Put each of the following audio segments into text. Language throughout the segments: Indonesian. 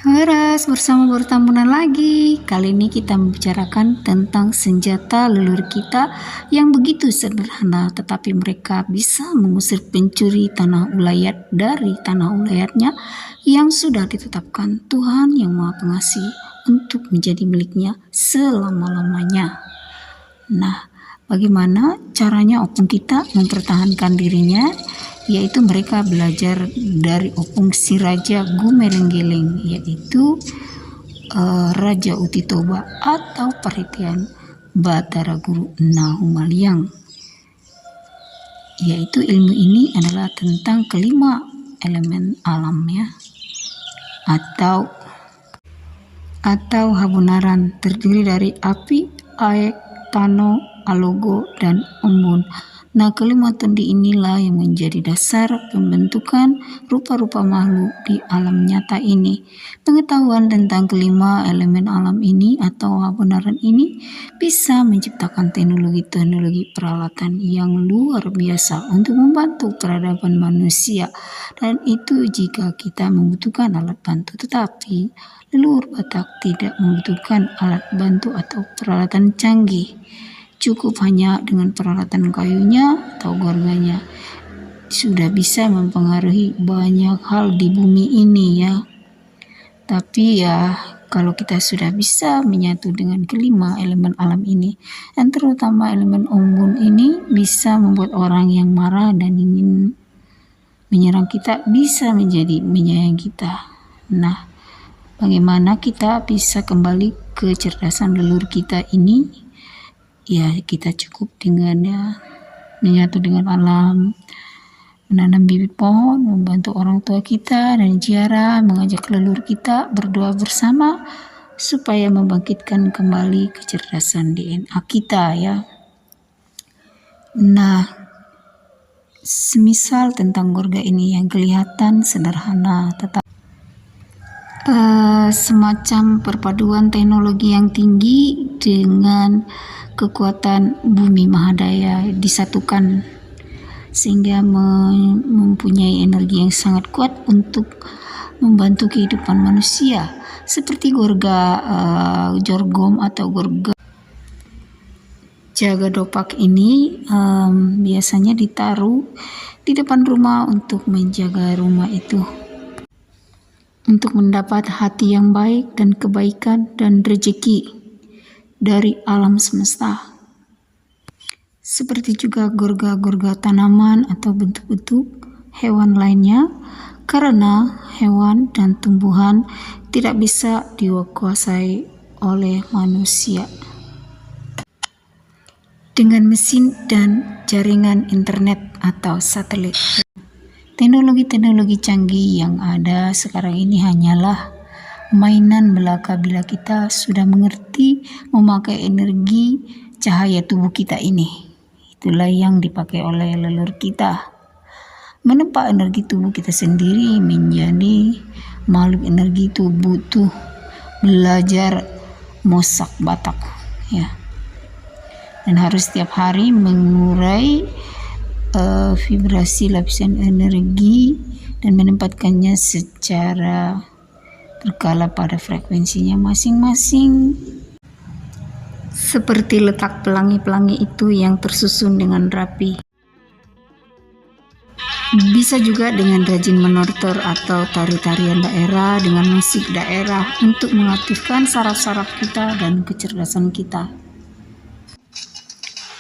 Horas, bersama bertambunan lagi. Kali ini kita membicarakan tentang senjata leluhur kita yang begitu sederhana, tetapi mereka bisa mengusir pencuri tanah ulayat dari tanah ulayatnya yang sudah ditetapkan Tuhan yang Maha Pengasih untuk menjadi miliknya selama-lamanya. Nah, bagaimana caranya opung kita mempertahankan dirinya? Yaitu mereka belajar dari opung si Raja Gumelenggeleng, yaitu Raja Utitoba atau Perhentian Batara Guru Nahumaliang. Yaitu ilmu ini adalah tentang kelima elemen alam ya, atau habunaran, terdiri dari api, aek, tano, alogo, dan embun. Nah, kelima tondi inilah yang menjadi dasar pembentukan rupa-rupa makhluk di alam nyata ini. Pengetahuan tentang kelima elemen alam ini atau habunaran ini bisa menciptakan teknologi-teknologi peralatan yang luar biasa untuk membantu peradaban manusia. Dan itu jika kita membutuhkan alat bantu, tetapi leluhur Batak tidak membutuhkan alat bantu atau peralatan canggih. Cukup hanya dengan peralatan kayunya atau gorganya sudah bisa mempengaruhi banyak hal di bumi ini ya. Tapi ya, kalau kita sudah bisa menyatu dengan kelima elemen alam ini, dan terutama elemen embun ini, bisa membuat orang yang marah dan ingin menyerang kita bisa menjadi menyayangi kita. Nah, bagaimana kita bisa kembali ke kecerdasan leluhur kita ini? Ya, kita cukup dengan menyatu dengan alam, menanam bibit pohon, membantu orang tua kita dan ziarah, mengajak leluhur kita berdoa bersama supaya membangkitkan kembali kecerdasan DNA kita ya. Nah, semisal tentang gorga ini yang kelihatan sederhana, tetapi semacam perpaduan teknologi yang tinggi dengan kekuatan bumi mahadaya disatukan sehingga mempunyai energi yang sangat kuat untuk membantu kehidupan manusia, seperti gorga jorgom atau gorga jaga dopak ini biasanya ditaruh di depan rumah untuk menjaga rumah itu, untuk mendapat hati yang baik dan kebaikan dan rezeki dari alam semesta. Seperti juga gorga-gorga tanaman atau bentuk-bentuk hewan lainnya, karena hewan dan tumbuhan tidak bisa dikuasai oleh manusia. Dengan mesin dan jaringan internet atau satelit, teknologi-teknologi canggih yang ada sekarang ini hanyalah mainan belaka bila kita sudah mengerti memakai energi cahaya tubuh kita ini. Itulah yang dipakai oleh leluhur kita. Menempa energi tubuh kita sendiri menjadi makhluk energi itu butuh belajar mosak Batak ya. Dan harus setiap hari mengurai vibrasi lapisan energi dan menempatkannya secara berkala pada frekuensinya masing-masing, seperti letak pelangi-pelangi itu yang tersusun dengan rapi. Bisa juga dengan rajin menortor atau tari-tarian daerah dengan musik daerah untuk mengaktifkan saraf-saraf kita dan kecerdasan kita,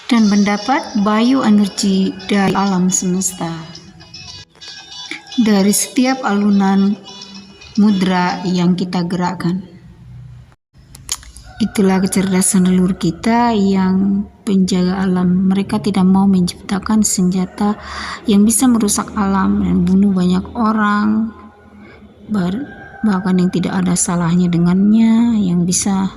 dan mendapat bioenergi dari alam semesta, dari setiap alunan mudra yang kita gerakkan. Itulah kecerdasan leluhur kita yang penjaga alam. Mereka tidak mau menciptakan senjata yang bisa merusak alam dan bunuh banyak orang, bahkan yang tidak ada salahnya dengannya, yang bisa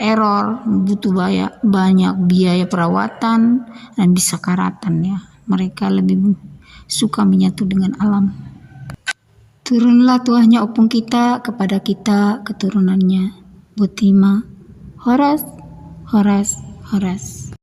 error, butuh banyak biaya perawatan dan bisa karatan ya. Mereka lebih suka menyatu dengan alam. Turunlah tuahnya opung kita kepada kita keturunannya. Butima. Horas, Horas, Horas.